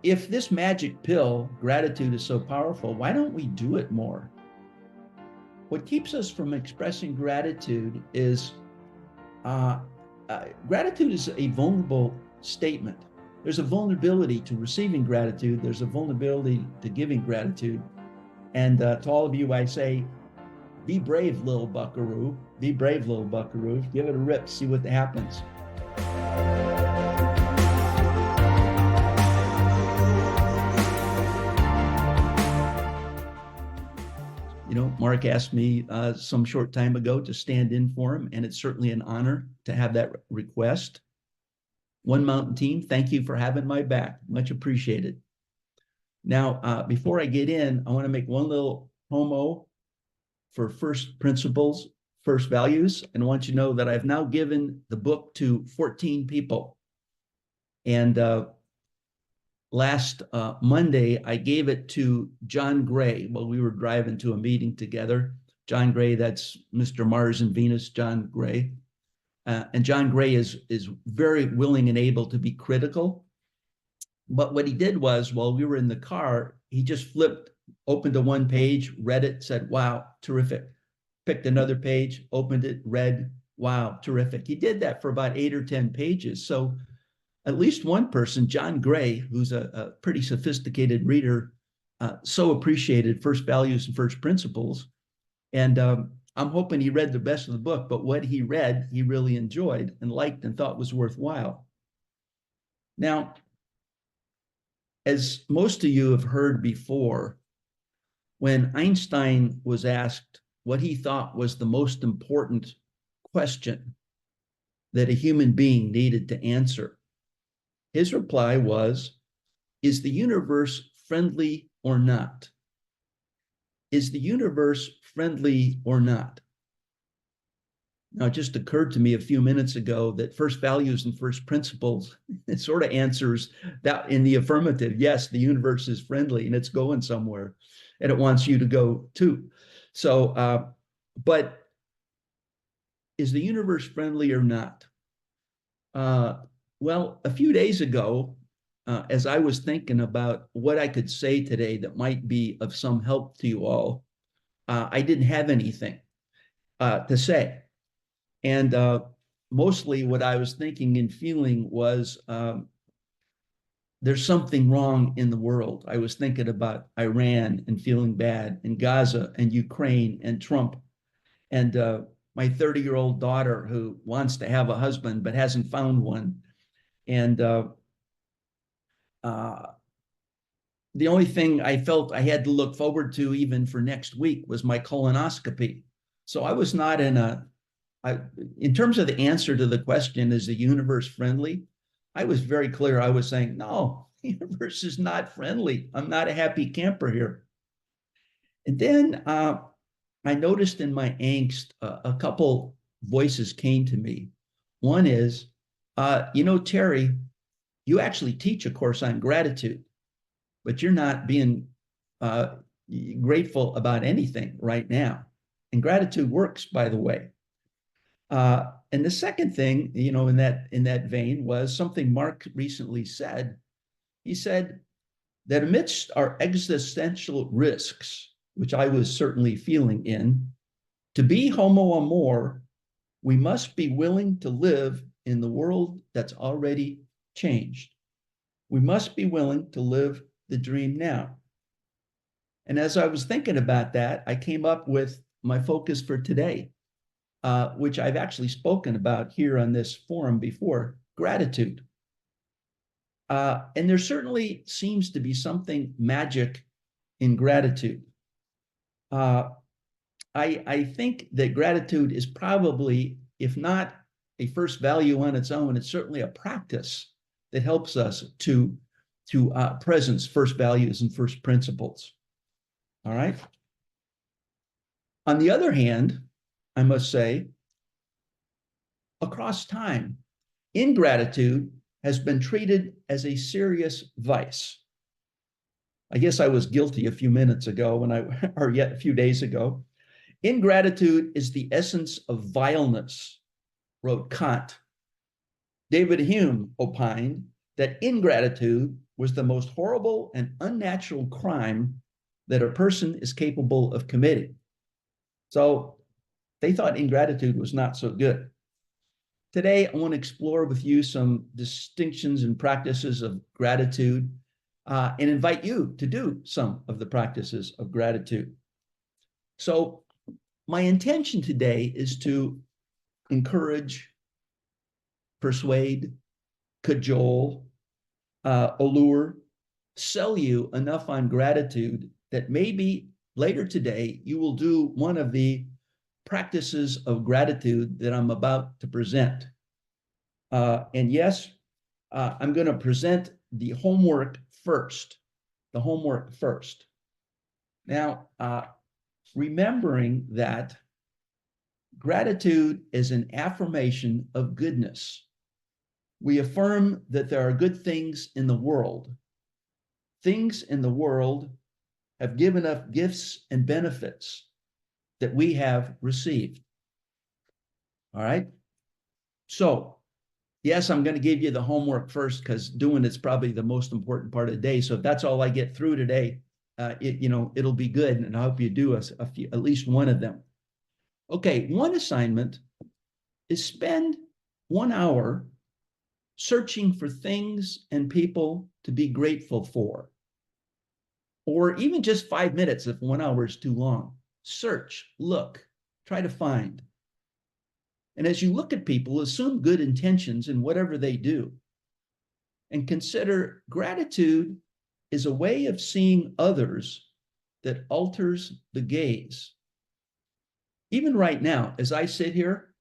if this magic pill, gratitude, is so powerful, why don't we do it more? What keeps us from expressing gratitude is gratitude is a vulnerable statement. There's a vulnerability to receiving gratitude. There's a vulnerability to giving gratitude. And to all of you, I say, be brave, little buckaroo. Be brave, little buckaroo. Give it a rip, see what happens. You know, Mark asked me some short time ago to stand in for him, and it's certainly an honor to have that request. One Mountain team, thank you for having my back. Much appreciated. Now, before I get in, I want to make one little promo for first principles, first values, and I want you to know that I've now given the book to 14 people. And last Monday, I gave it to John Gray while we were driving to a meeting together. John Gray, that's Mr. Mars and Venus, John Gray. And John Gray is very willing and able to be critical. But what he did was, while we were in the car, he just opened to one page, read it, said, wow, terrific. Picked another page, opened it, read, wow, terrific. He did that for about 8 or 10 pages. So at least one person, John Gray, who's a pretty sophisticated reader, so appreciated first values and first principles. And I'm hoping he read the rest of the book, but what he read, he really enjoyed and liked and thought was worthwhile. Now, as most of you have heard before, when Einstein was asked what he thought was the most important question that a human being needed to answer, his reply was, is the universe friendly or not? Is the universe friendly or not? Now, it just occurred to me a few minutes ago that first values and first principles, it sort of answers that in the affirmative. Yes, the universe is friendly and it's going somewhere and it wants you to go too. So, but is the universe friendly or not? Well, a few days ago, as I was thinking about what I could say today that might be of some help to you all, I didn't have anything to say. And mostly what I was thinking and feeling was there's something wrong in the world. I was thinking about Iran and feeling bad, and Gaza and Ukraine and Trump, and my 30-year-old daughter who wants to have a husband but hasn't found one. And the only thing I felt I had to look forward to even for next week was my colonoscopy. So I was not in terms of the answer to the question, is the universe friendly? I was very clear. I was saying, no, the universe is not friendly. I'm not a happy camper here. And then I noticed in my angst, a couple voices came to me. One is, Terry, you actually teach a course on gratitude, but you're not being grateful about anything right now. And gratitude works, by the way. And the second thing, in that vein, was something Mark recently said. He said that amidst our existential risks, which I was certainly feeling in, to be Homo Amor, we must be willing to live in the world that's already changed. We must be willing to live the dream now. And as I was thinking about that, I came up with my focus for today, which I've actually spoken about here on this forum before, gratitude. And there certainly seems to be something magic in gratitude. I think that gratitude is probably, if not a first value on its own, it's certainly a practice that helps us to presence first values and first principles. All right. On the other hand, I must say, across time, ingratitude has been treated as a serious vice. I guess I was guilty a few minutes ago or yet a few days ago. Ingratitude is the essence of vileness, wrote Kant. David Hume opined that ingratitude was the most horrible and unnatural crime that a person is capable of committing. So they thought ingratitude was not so good. Today, I want to explore with you some distinctions and practices of gratitude and invite you to do some of the practices of gratitude. So my intention today is to encourage, persuade, cajole, allure, sell you enough on gratitude that maybe later today you will do one of the practices of gratitude that I'm about to present. And yes, I'm going to present the homework first. The homework first. Now, remembering that gratitude is an affirmation of goodness. We affirm that there are good things in the world. Things in the world have given us gifts and benefits that we have received. All right? So, yes, I'm going to give you the homework first because doing it's probably the most important part of the day. So if that's all I get through today, it'll be good, and I hope you do a few, at least one of them. Okay, one assignment is spend 1 hour searching for things and people to be grateful for, or even just 5 minutes if 1 hour is too long. Search, look, try to find. And as you look at people, assume good intentions in whatever they do, and consider gratitude is a way of seeing others that alters the gaze. Even right now, as I sit here,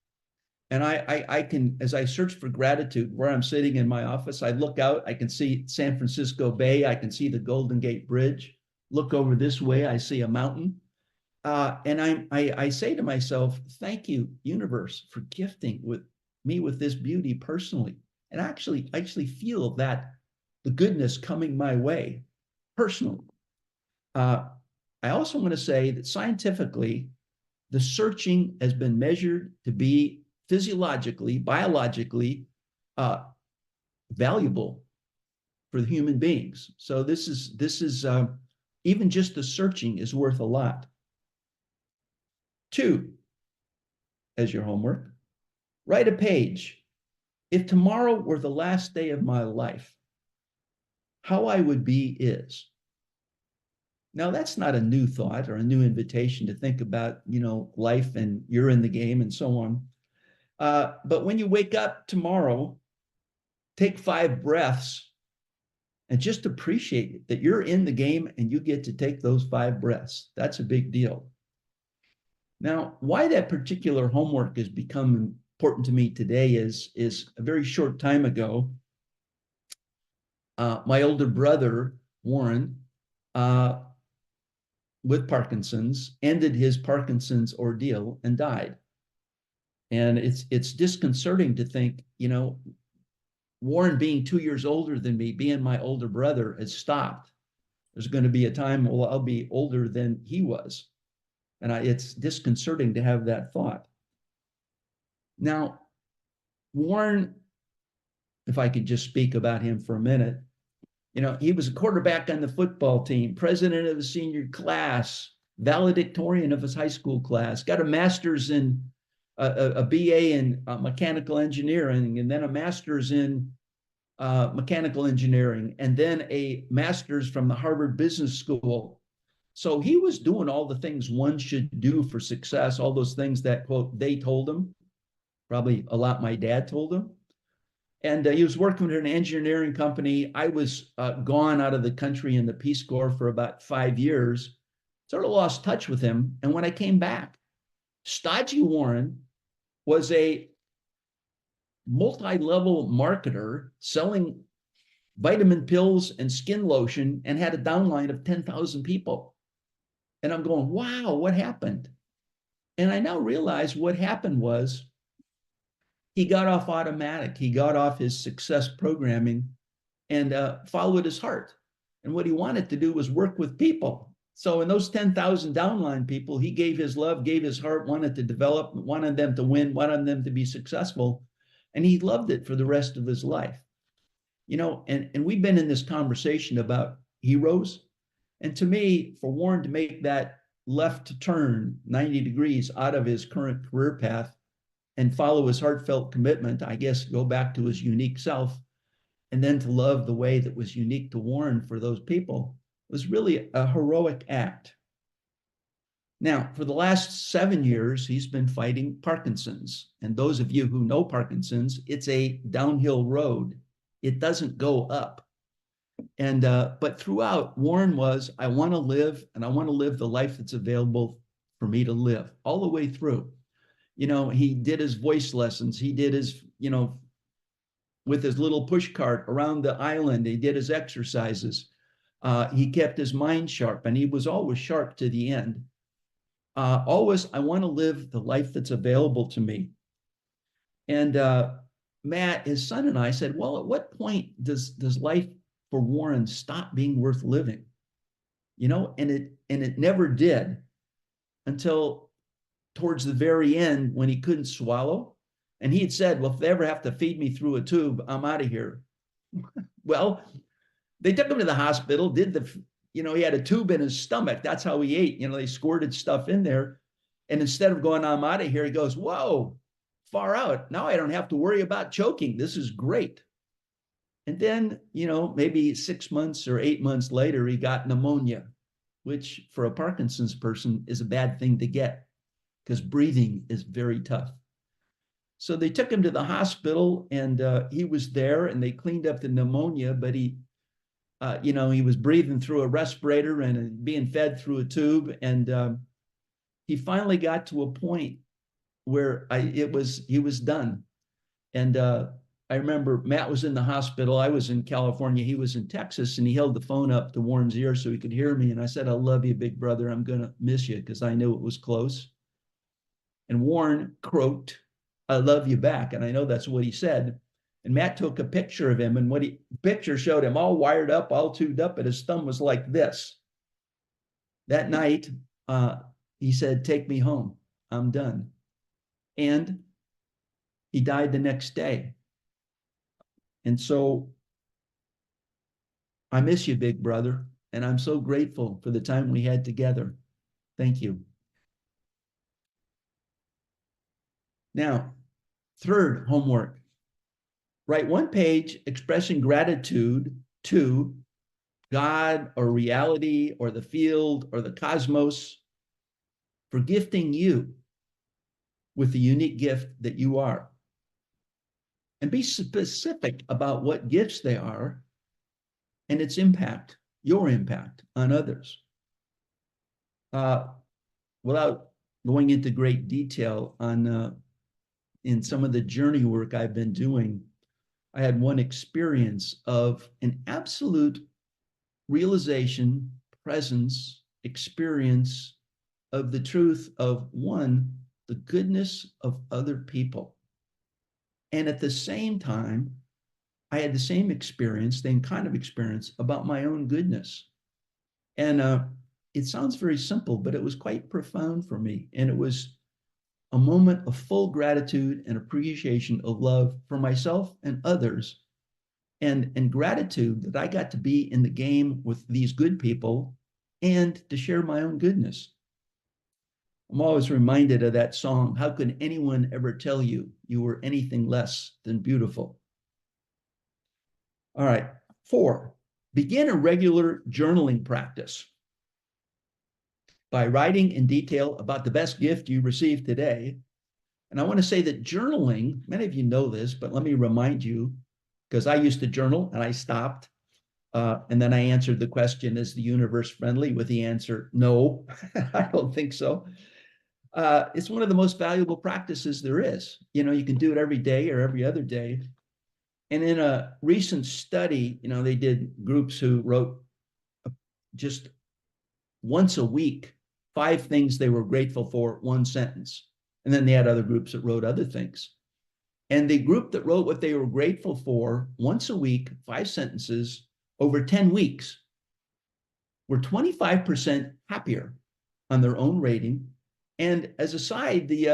and I can, as I search for gratitude, where I'm sitting in my office, I look out, I can see San Francisco Bay, I can see the Golden Gate Bridge. Look over this way, I see a mountain. And I say to myself, thank you, universe, for gifting me with this beauty personally. And I actually feel that the goodness coming my way personally. I also want to say that scientifically, the searching has been measured to be physiologically, biologically valuable for the human beings. So this is even just the searching is worth a lot. 2, as your homework, write a page. If tomorrow were the last day of my life, how I would be is. Now, that's not a new thought or a new invitation to think about, life and you're in the game and so on. But when you wake up tomorrow, take 5 breaths and just appreciate that you're in the game and you get to take those 5 breaths. That's a big deal. Now, why that particular homework has become important to me today is a very short time ago, my older brother, Warren, with Parkinson's, ended his Parkinson's ordeal and died. And it's disconcerting to think, Warren being 2 years older than me, being my older brother, has stopped. There's going to be a time when I'll be older than he was. And it's disconcerting to have that thought. Now, Warren, if I could just speak about him for a minute, he was a quarterback on the football team, president of the senior class, valedictorian of his high school class, got a master's in a BA in mechanical engineering, and then a master's in mechanical engineering, and then a master's from the Harvard Business School. So he was doing all the things one should do for success, all those things that, quote, they told him, probably a lot my dad told him. And he was working with an engineering company. I was gone out of the country in the Peace Corps for about 5 years, sort of lost touch with him. And when I came back, Stodgy Warren was a multi-level marketer selling vitamin pills and skin lotion and had a downline of 10,000 people. And I'm going, wow, what happened? And I now realize what happened was he got off automatic. He got off his success programming and followed his heart. And what he wanted to do was work with people. So in those 10,000 downline people, he gave his love, gave his heart, wanted to develop, wanted them to win, wanted them to be successful. And he loved it for the rest of his life. And we've been in this conversation about heroes. And to me, for Warren to make that left turn 90 degrees out of his current career path and follow his heartfelt commitment, I guess, go back to his unique self, and then to love the way that was unique to Warren for those people was really a heroic act. Now, for the last 7 years, he's been fighting Parkinson's. And those of you who know Parkinson's, it's a downhill road. It doesn't go up. But throughout, Warren was, I want to live, and I want to live the life that's available for me to live all the way through. He did his voice lessons. He did his, with his little push cart around the island. He did his exercises. He kept his mind sharp, and he was always sharp to the end. Always, I want to live the life that's available to me. And Matt, his son, and I said, well, at what point does life for Warren stop being worth living? And it never did until towards the very end when he couldn't swallow. And he had said, well, if they ever have to feed me through a tube, I'm out of here. Well, they took him to the hospital, he had a tube in his stomach. That's how he ate. They squirted stuff in there. And instead of going, I'm out of here, he goes, whoa, far out. Now I don't have to worry about choking. This is great. And then, maybe 6 months or 8 months later, he got pneumonia, which for a Parkinson's person is a bad thing to get because breathing is very tough. So they took him to the hospital, and he was there, and they cleaned up the pneumonia, but he was breathing through a respirator and being fed through a tube. And he finally got to a point where he was done. And I remember Matt was in the hospital. I was in California. He was in Texas, and he held the phone up to Warren's ear so he could hear me. And I said, I love you, big brother. I'm going to miss you, because I knew it was close. And Warren croaked, I love you back. And I know that's what he said. And Matt took a picture of him, and picture showed him all wired up, all tubed up, and his thumb was like this. That night, he said, take me home. I'm done. And he died the next day. And so I miss you, big brother. And I'm so grateful for the time we had together. Thank you. Now, third homework. Write one page expressing gratitude to God or reality or the field or the cosmos for gifting you with the unique gift that you are. And be specific about what gifts they are and its impact, your impact on others. Without going into great detail on in some of the journey work I've been doing, I had one experience of an absolute realization, presence, experience of the truth of one, the goodness of other people. And at the same time, I had the same experience, same kind of experience about my own goodness. And it sounds very simple, but it was quite profound for me. And it was a moment of full gratitude and appreciation of love for myself and others, and gratitude that I got to be in the game with these good people and to share my own goodness. I'm always reminded of that song, how can anyone ever tell you you were anything less than beautiful? All right, 4, begin a regular journaling practice by writing in detail about the best gift you received today. And I want to say that journaling, many of you know this, but let me remind you, because I used to journal and I stopped. And then I answered the question, is the universe friendly? With the answer, no, I don't think so. It's one of the most valuable practices there is. You can do it every day or every other day. And in a recent study, they did groups who wrote just once a week, 5 things they were grateful for, 1 sentence. And then they had other groups that wrote other things. And the group that wrote what they were grateful for once a week, 5 sentences, over 10 weeks, were 25% happier on their own rating. And as a side, the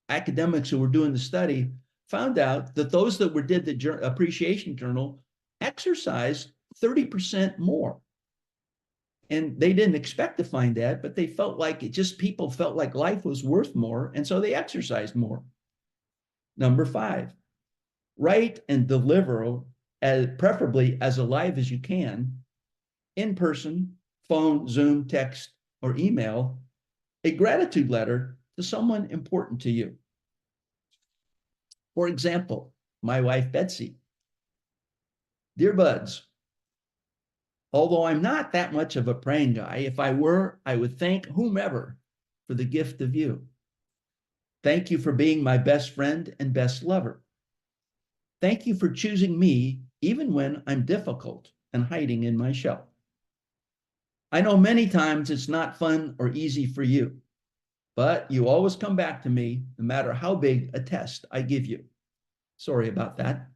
academics who were doing the study found out that those that did the appreciation journal exercised 30% more. And they didn't expect to find that, but they felt like people felt like life was worth more. And so they exercised more. Number 5, write and deliver, preferably as alive as you can, in person, phone, Zoom, text, or email, a gratitude letter to someone important to you. For example, my wife, Betsy. Dear Buds, although I'm not that much of a praying guy, if I were, I would thank whomever for the gift of you. Thank you for being my best friend and best lover. Thank you for choosing me even when I'm difficult and hiding in my shell. I know many times it's not fun or easy for you, but you always come back to me no matter how big a test I give you. Sorry about that.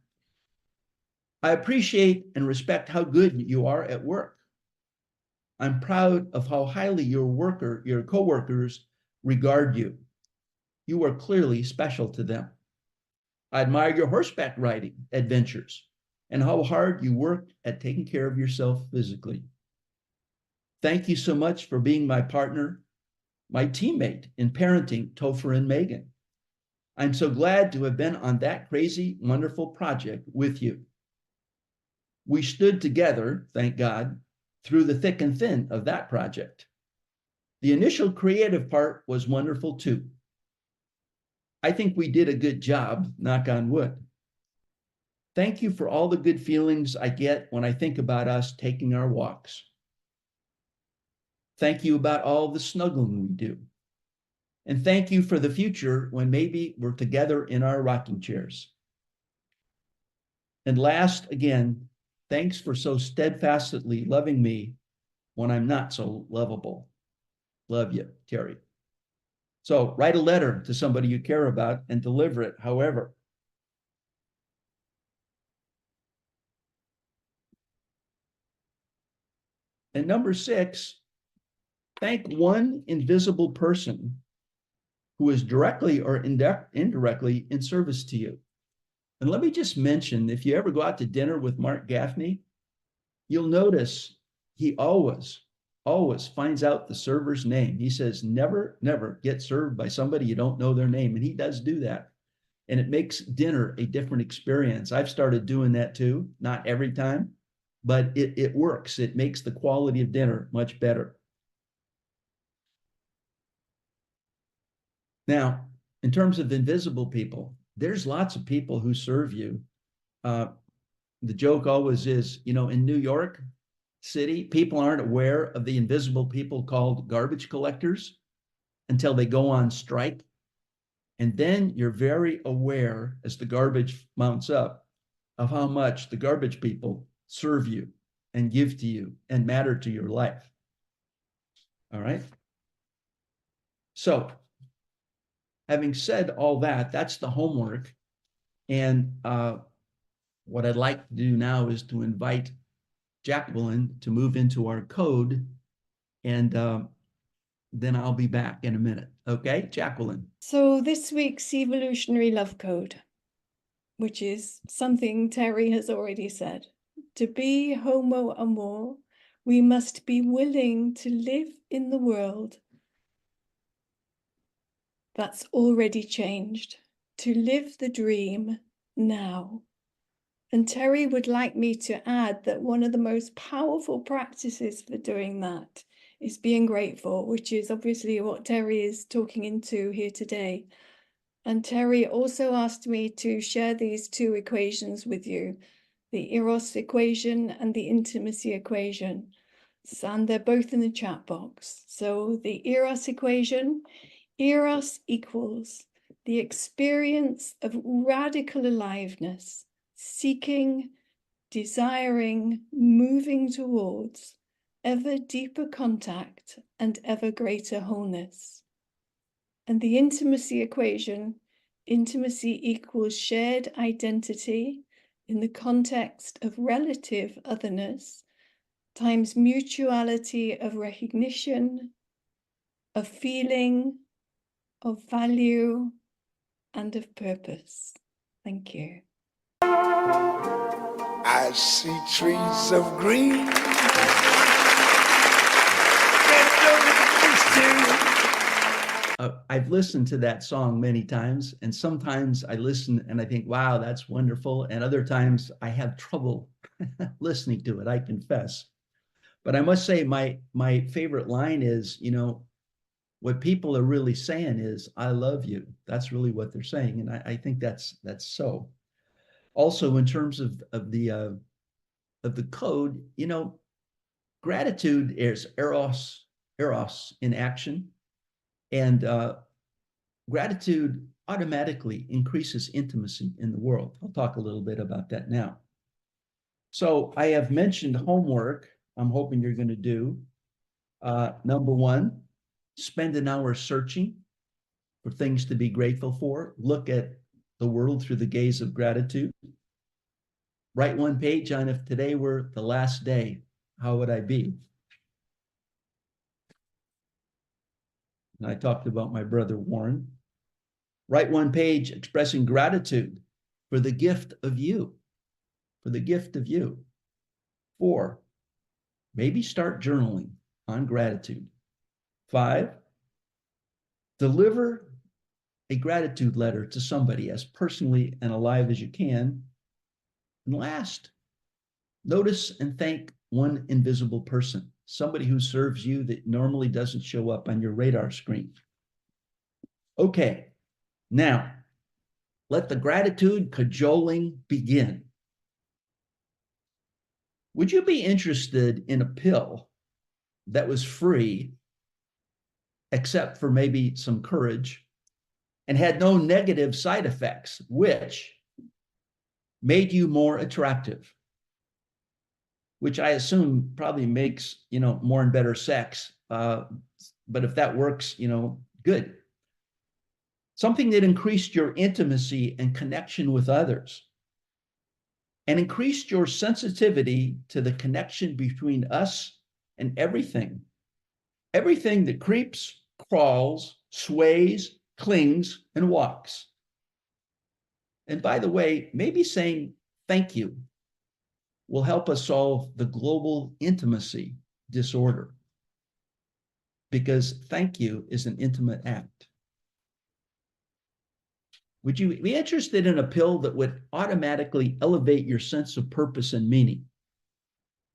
I appreciate and respect how good you are at work. I'm proud of how highly your coworkers regard you. You are clearly special to them. I admire your horseback riding adventures and how hard you work at taking care of yourself physically. Thank you so much for being my partner, my teammate in parenting Topher and Megan. I'm so glad to have been on that crazy, wonderful project with you. We stood together, thank God, through the thick and thin of that project. The initial creative part was wonderful too. I think we did a good job, knock on wood. Thank you for all the good feelings I get when I think about us taking our walks. Thank you about all the snuggling we do. And thank you for the future when maybe we're together in our rocking chairs. And last, again, thanks for so steadfastly loving me when I'm not so lovable. Love you, Terry. So write a letter to somebody you care about and deliver it however. And number 6, thank one invisible person who is directly or indirectly in service to you. And let me just mention, if you ever go out to dinner with Marc Gafni, you'll notice he always finds out the server's name. He says, never get served by somebody you don't know their name. And he does do that. And it makes dinner a different experience. I've started doing that too, not every time, but it works. It makes the quality of dinner much better. Now, in terms of invisible people, there's lots of people who serve you. The joke always is, in New York City, people aren't aware of the invisible people called garbage collectors until they go on strike. And then you're very aware as the garbage mounts up of how much the garbage people serve you and give to you and matter to your life. All right. So having said all that, that's the homework. And what I'd like to do now is to invite Jacqueline to move into our code, and then I'll be back in a minute. Okay, Jacqueline. So this week's evolutionary love code, which is something Terry has already said. To be Homo Amor, we must be willing to live in the world that's already changed, to live the dream now. And Terry would like me to add that one of the most powerful practices for doing that is being grateful, which is obviously what Terry is talking into here today. And Terry also asked me to share these 2 equations with you, the Eros equation and the intimacy equation. And they're both in the chat box. So the Eros equation, Eros equals the experience of radical aliveness, seeking, desiring, moving towards ever deeper contact and ever greater wholeness. And the intimacy equation, intimacy equals shared identity in the context of relative otherness times mutuality of recognition, of feeling, of value, and of purpose. Thank you. I see trees of green. I've listened to that song many times, and sometimes I listen and I think, wow, that's wonderful. And other times I have trouble listening to it, I confess. But I must say my favorite line is, what people are really saying is, I love you. That's really what they're saying. And I think that's so. Also, in terms of the code, gratitude is eros in action. And gratitude automatically increases intimacy in the world. I'll talk a little bit about that now. So I have mentioned homework I'm hoping you're going to do. Number one, spend an hour searching for things to be grateful for. Look at the world through the gaze of gratitude. Write one page on if today were the last day, how would I be? And I talked about my brother Warren. Write one page expressing gratitude for the gift of you, for the gift of you. 4, maybe start journaling on gratitude. 5, deliver a gratitude letter to somebody as personally and alive as you can. And last, notice and thank one invisible person, somebody who serves you that normally doesn't show up on your radar screen. Okay, now let the gratitude cajoling begin. Would you be interested in a pill that was free, except for maybe some courage, and had no negative side effects, which made you more attractive, which I assume probably makes, more and better sex. But if that works, good. Something that increased your intimacy and connection with others and increased your sensitivity to the connection between us and everything. Everything that creeps, crawls, sways, clings, and walks. And by the way, maybe saying thank you will help us solve the global intimacy disorder, because thank you is an intimate act. Would you be interested in a pill that would automatically elevate your sense of purpose and meaning,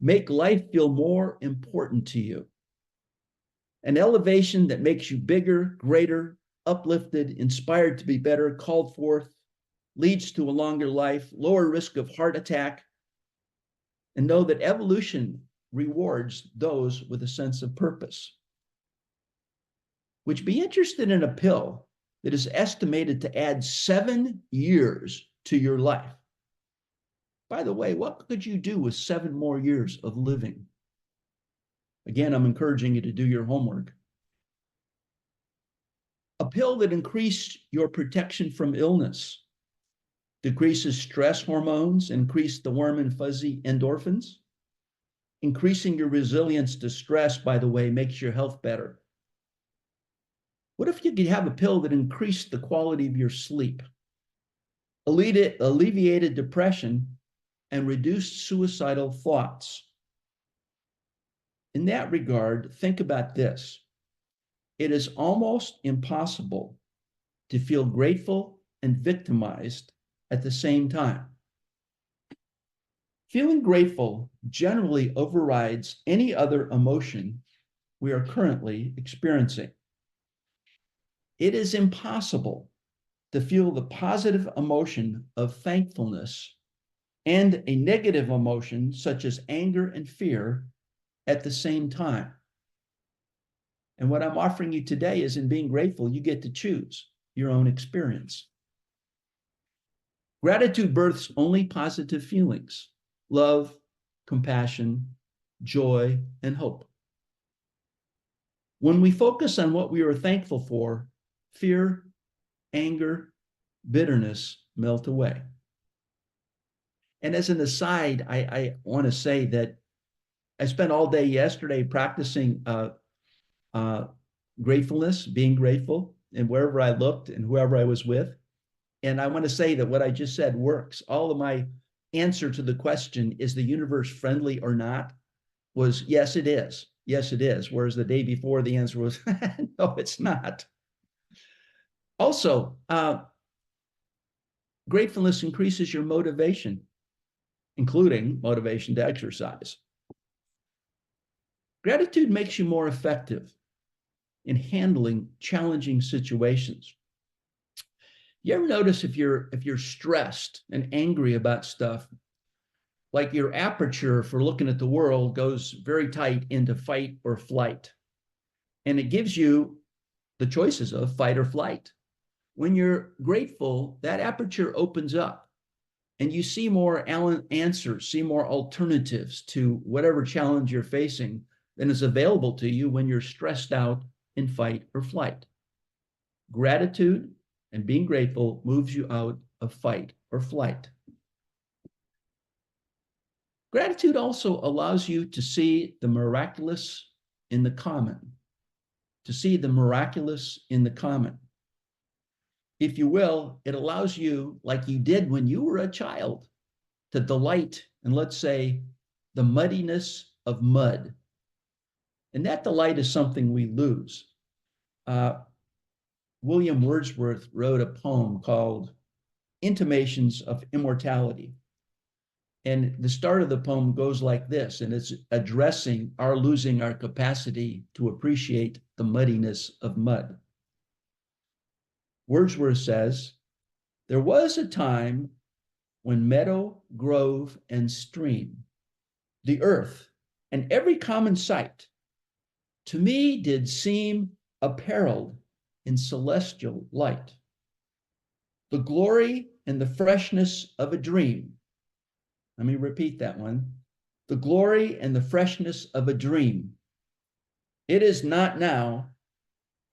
make life feel more important to you? An elevation that makes you bigger, greater, uplifted, inspired to be better, called forth, leads to a longer life, lower risk of heart attack, and know that evolution rewards those with a sense of purpose. Would you be interested in a pill that is estimated to add 7 years to your life? By the way, what could you do with 7 more years of living? Again, I'm encouraging you to do your homework. A pill that increased your protection from illness, decreases stress hormones, increase the warm and fuzzy endorphins. Increasing your resilience to stress, by the way, makes your health better. What if you could have a pill that increased the quality of your sleep, alleviated depression, and reduced suicidal thoughts? In that regard, think about this. It is almost impossible to feel grateful and victimized at the same time. Feeling grateful generally overrides any other emotion we are currently experiencing. It is impossible to feel the positive emotion of thankfulness and a negative emotion such as anger and fear at the same time. And what I'm offering you today is, in being grateful, you get to choose your own experience. Gratitude births only positive feelings: love, compassion, joy, and hope. When we focus on what we are thankful for, fear, anger, bitterness melt away. And as an aside, I want to say that I spent all day yesterday practicing gratefulness, being grateful, and wherever I looked and whoever I was with. And I want to say that what I just said works. All of my answer to the question, is the universe friendly or not, was yes, it is. Yes, it is. Whereas the day before, the answer was no, it's not. Also, gratefulness increases your motivation, including motivation to exercise. Gratitude makes you more effective in handling challenging situations. You ever notice if you're stressed and angry about stuff, like your aperture for looking at the world goes very tight into fight or flight, and it gives you the choices of fight or flight. When you're grateful, that aperture opens up and you see more answers, see more alternatives to whatever challenge you're facing than is available to you when you're stressed out in fight or flight. Gratitude and being grateful moves you out of fight or flight. Gratitude also allows you to see the miraculous in the common, to see the miraculous in the common. If you will, it allows you, like you did when you were a child, to delight in, let's say, the muddiness of mud. And that delight is something we lose. William Wordsworth wrote a poem called Intimations of Immortality. And the start of the poem goes like this, and it's addressing our losing our capacity to appreciate the muddiness of mud. Wordsworth says, "There was a time when meadow, grove, and stream, the earth, and every common sight, to me did seem apparelled in celestial light. The glory and the freshness of a dream." Let me repeat that one. The glory and the freshness of a dream. It is not now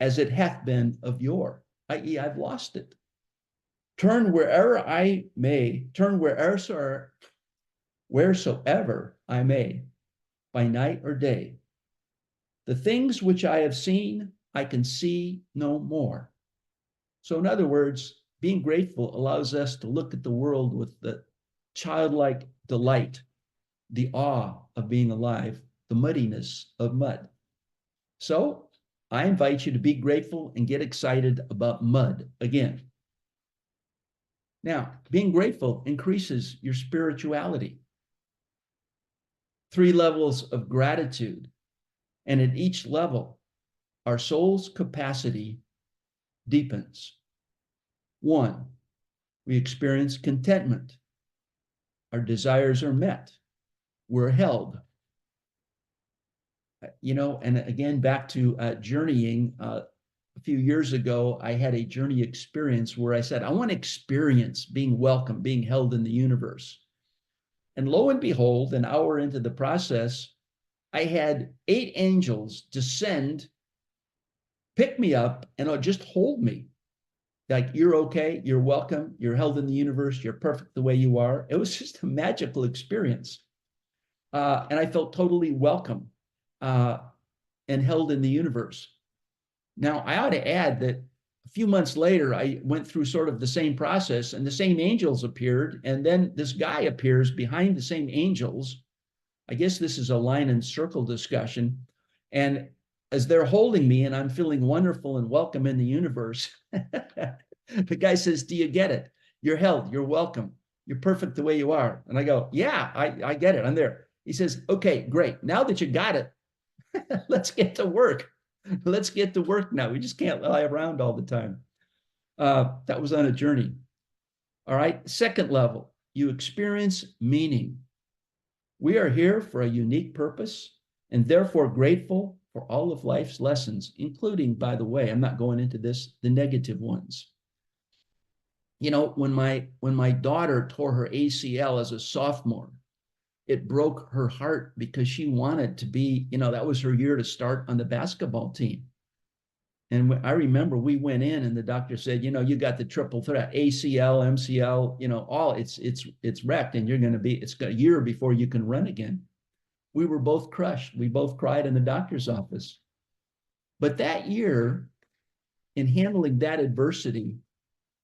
as it hath been of yore, i.e., I've lost it. Turn wherever I may, wheresoever I may, by night or day. The things which I have seen, I can see no more. So in other words, being grateful allows us to look at the world with the childlike delight, the awe of being alive, the muddiness of mud. So I invite you to be grateful and get excited about mud again. Now, being grateful increases your spirituality. 3 levels of gratitude. And at each level, our soul's capacity deepens. 1, we experience contentment. Our desires are met. We're held. And again, back to journeying, a few years ago, I had a journey experience where I said, I want to experience being welcome, being held in the universe. And lo and behold, an hour into the process, I had 8 angels descend, pick me up, and just hold me. Like, you're okay, you're welcome, you're held in the universe, you're perfect the way you are. It was just a magical experience. And I felt totally welcome and held in the universe. Now, I ought to add that a few months later, I went through sort of the same process, and the same angels appeared, and then this guy appears behind the same angels. I guess this is a line and circle discussion. And as they're holding me and I'm feeling wonderful and welcome in the universe, the guy says, do you get it? You're held, you're welcome, you're perfect the way you are. And I go, yeah, I get it, I'm there. He says, okay, great. Now that you got it, let's get to work. Let's get to work now. We just can't lie around all the time. That was on a journey. All right, second level, you experience meaning. We are here for a unique purpose and therefore grateful for all of life's lessons, including, by the way, I'm not going into this, the negative ones. When my daughter tore her ACL as a sophomore, it broke her heart because she wanted to be, that was her year to start on the basketball team. And I remember we went in and the doctor said, you got the triple threat, ACL, MCL, all it's wrecked and it's got a year before you can run again. We were both crushed. We both cried in the doctor's office. But that year, in handling that adversity,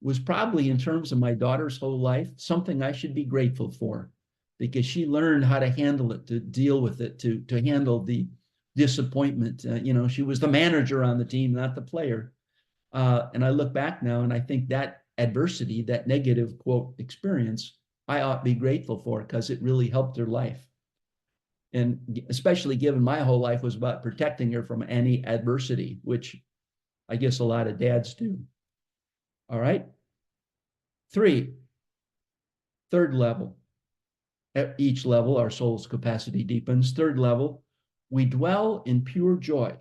was probably, in terms of my daughter's whole life, something I should be grateful for, because she learned how to handle it, to deal with it, to handle the disappointment. She was the manager on the team, not the player. And I look back now and I think that adversity, that negative quote experience, I ought to be grateful for, because it really helped her life. And especially given my whole life was about protecting her from any adversity, which I guess a lot of dads do. All right. 3, third level. At each level, our soul's capacity deepens. Third level, we dwell in pure joy,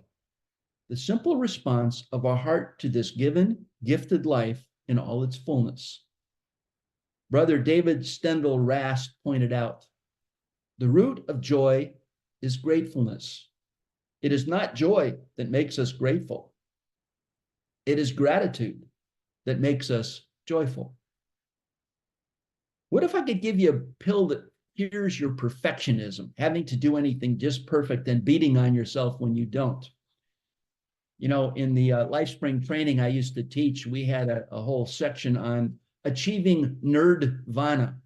the simple response of our heart to this given, gifted life in all its fullness. Brother David Stendhal Rast pointed out, the root of joy is gratefulness. It is not joy that makes us grateful. It is gratitude that makes us joyful. What if I could give you a pill that cures your perfectionism, having to do anything just perfect and beating on yourself when you don't? In the LifeSpring training I used to teach, we had a whole section on achieving nerdvana.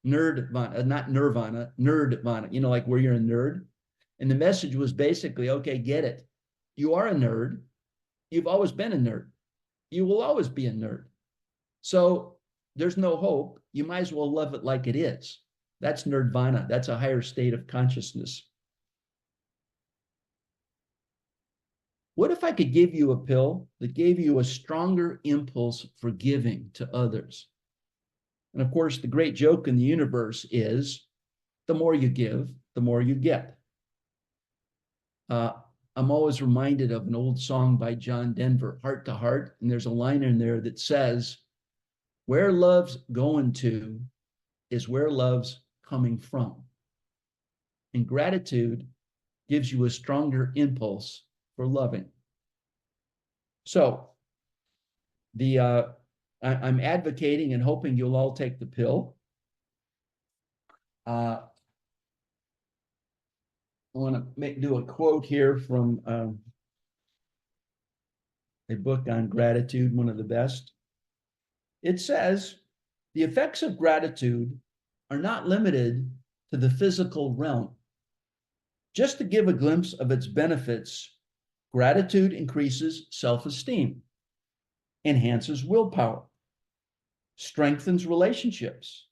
Nerdvana, not nirvana, nerdvana, like where you're a nerd. And the message was basically, okay, get it. You are a nerd. You've always been a nerd. You will always be a nerd. So there's no hope. You might as well love it like it is. That's nerdvana. That's a higher state of consciousness. What if I could give you a pill that gave you a stronger impulse for giving to others? And of course, the great joke in the universe is the more you give, the more you get. I'm always reminded of an old song by John Denver, Heart to Heart. And there's a line in there that says, where love's going to is where love's coming from. And gratitude gives you a stronger impulse for loving. So I'm advocating and hoping you'll all take the pill. I want to do a quote here from a book on gratitude, one of the best. It says, the effects of gratitude are not limited to the physical realm. Just to give a glimpse of its benefits, gratitude increases self-esteem, enhances willpower, strengthens relationships,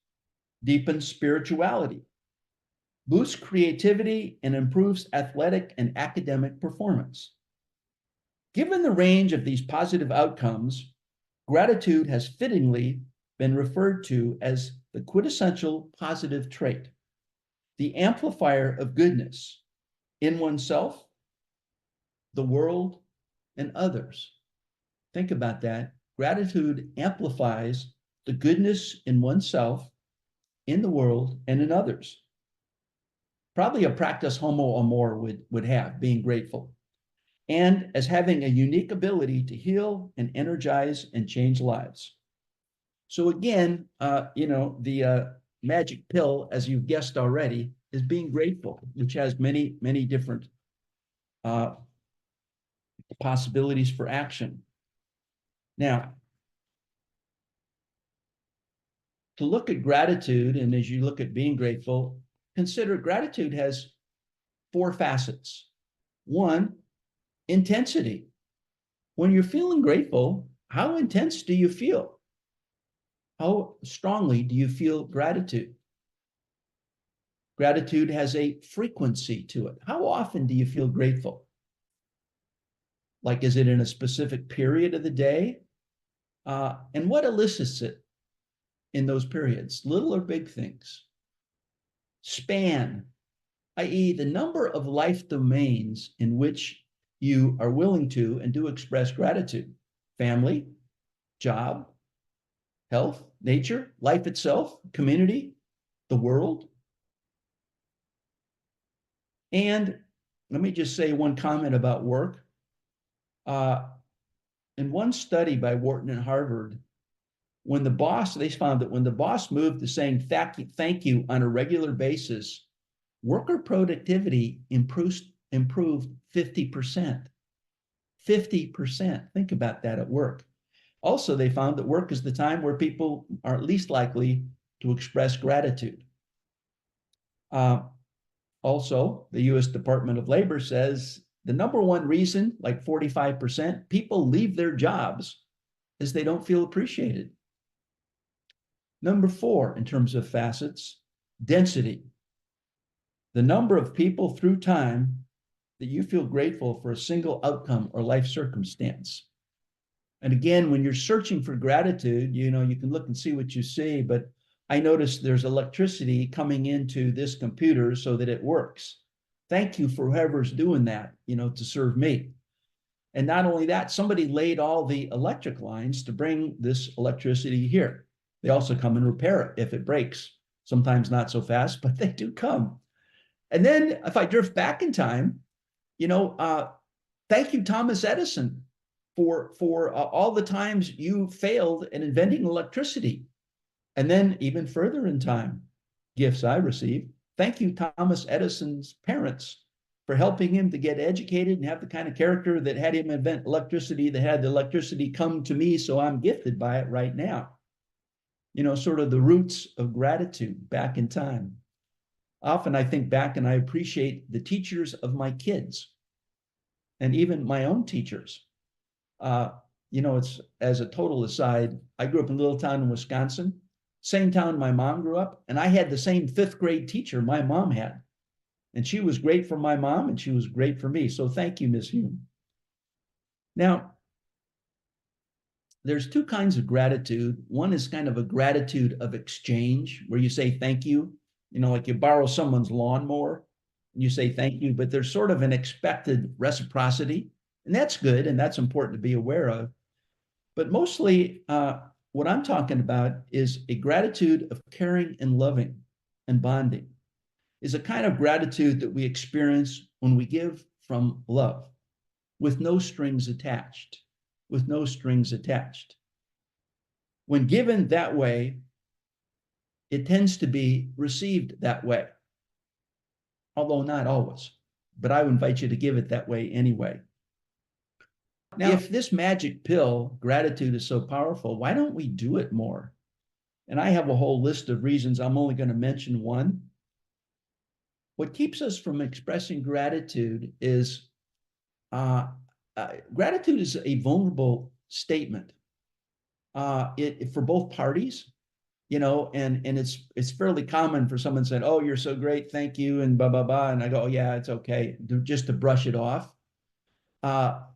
deepens spirituality, boosts creativity, and improves athletic and academic performance. Given the range of these positive outcomes, gratitude has fittingly been referred to as the quintessential positive trait, the amplifier of goodness in oneself, the world, and others. Think about that. Gratitude amplifies the goodness in oneself, in the world, and in others. Probably a practice Homo Amor would have, being grateful, and as having a unique ability to heal and energize and change lives. So again, the magic pill, as you've guessed already, is being grateful, which has many, many different possibilities for action. Now, to look at gratitude, and as you look at being grateful, consider gratitude has 4 facets. 1, intensity. When you're feeling grateful, how intense do you feel? How strongly do you feel gratitude? Gratitude has a frequency to it. How often do you feel grateful? Like, is it in a specific period of the day? And what elicits it in those periods, little or big things? Span, i.e., the number of life domains in which you are willing to and do express gratitude. Family, job, health, nature, life itself, community, the world. And let me just say one comment about work. In one study by Wharton and Harvard, they found that when the boss moved to saying thank you on a regular basis, worker productivity improved 50%. 50%. Think about that at work. Also, they found that work is the time where people are least likely to express gratitude. Also, the US Department of Labor says the number one reason, like 45%, people leave their jobs is they don't feel appreciated. Number 4, in terms of facets, density. The number of people through time that you feel grateful for a single outcome or life circumstance. And again, when you're searching for gratitude, you can look and see what you see, but I noticed there's electricity coming into this computer so that it works. Thank you for whoever's doing that, to serve me. And not only that, somebody laid all the electric lines to bring this electricity here. They also come and repair it if it breaks. Sometimes not so fast, but they do come. And then if I drift back in time, thank you, Thomas Edison, for all the times you failed in inventing electricity. And then even further in time, gifts I received. Thank you, Thomas Edison's parents, for helping him to get educated and have the kind of character that had him invent electricity, that had the electricity come to me, so I'm gifted by it right now. Sort of the roots of gratitude back in time. Often I think back and I appreciate the teachers of my kids and even my own teachers. It's, as a total aside, I grew up in a little town in Wisconsin, same town my mom grew up, and I had the same 5th grade teacher my mom had. And she was great for my mom and she was great for me. So thank you, Miss Hume. Now, there's 2 kinds of gratitude. One is kind of a gratitude of exchange, where you say thank you, like you borrow someone's lawnmower and you say thank you, but there's sort of an expected reciprocity. And that's good, and that's important to be aware of. But mostly, what I'm talking about is a gratitude of caring and loving and bonding, is a kind of gratitude that we experience when we give from love, with no strings attached, with no strings attached. When given that way, it tends to be received that way, although not always. But I would invite you to give it that way anyway. Now, if this magic pill, gratitude, is so powerful, why don't we do it more? And I have a whole list of reasons. I'm only going to mention one. What keeps us from expressing gratitude is gratitude is a vulnerable statement for both parties, and it's fairly common for someone to say, "Oh, you're so great, thank you," and blah blah blah, and I go, "Oh yeah, it's okay," just to brush it off.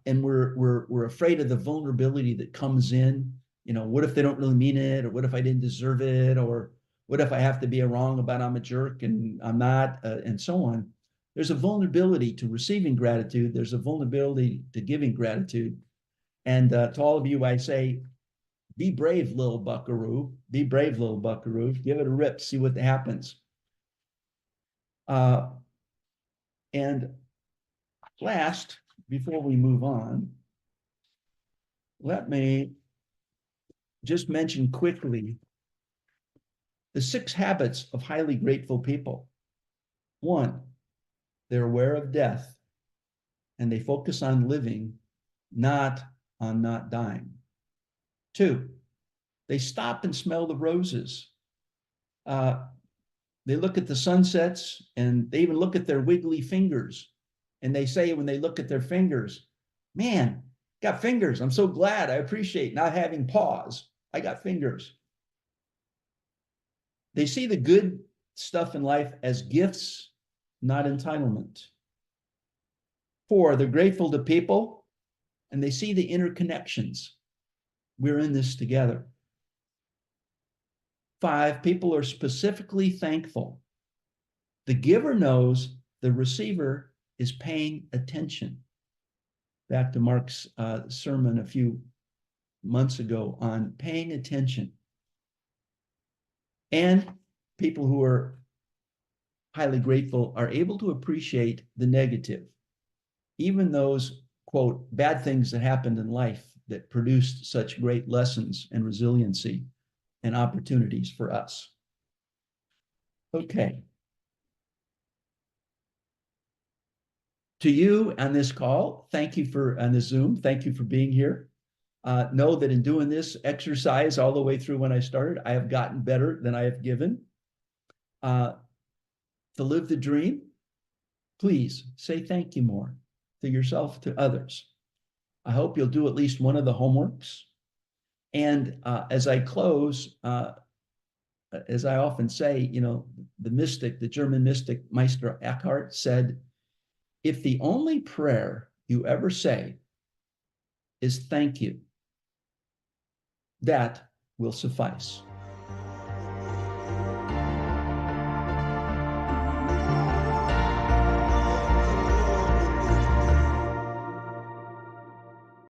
And we're afraid of the vulnerability that comes in. What if they don't really mean it, or what if I didn't deserve it, or what if I have to be wrong about I'm a jerk and I'm not, and so on. There's a vulnerability to receiving gratitude. There's a vulnerability to giving gratitude. And to all of you, I say, be brave, little buckaroo. Be brave, little buckaroo. Give it a rip. See what happens. And last, before we move on, let me just mention quickly the 6 habits of highly grateful people. 1, they're aware of death and they focus on living, not on not dying. 2, they stop and smell the roses. They look at the sunsets and they even look at their wiggly fingers. And they say, when they look at their fingers, man, got fingers. I'm so glad. I appreciate not having paws. I got fingers. They see the good stuff in life as gifts, not entitlement. 4, they're grateful to people and they see the interconnections. We're in this together. 5, people are specifically thankful. The giver knows the receiver is paying attention. Back to Marc's sermon a few months ago on paying attention. And people who are highly grateful are able to appreciate the negative, even those, quote, bad things that happened in life that produced such great lessons and resiliency and opportunities for us. Okay. To you on this call, thank you on the Zoom, thank you for being here. Know that in doing this exercise all the way through when I started, I have gotten better than I have given. To live the dream, please say thank you more to yourself, to others. I hope you'll do at least one of the homeworks. And as I close, as I often say, you know, the mystic, the German mystic Meister Eckhart said, if the only prayer you ever say is thank you, that will suffice.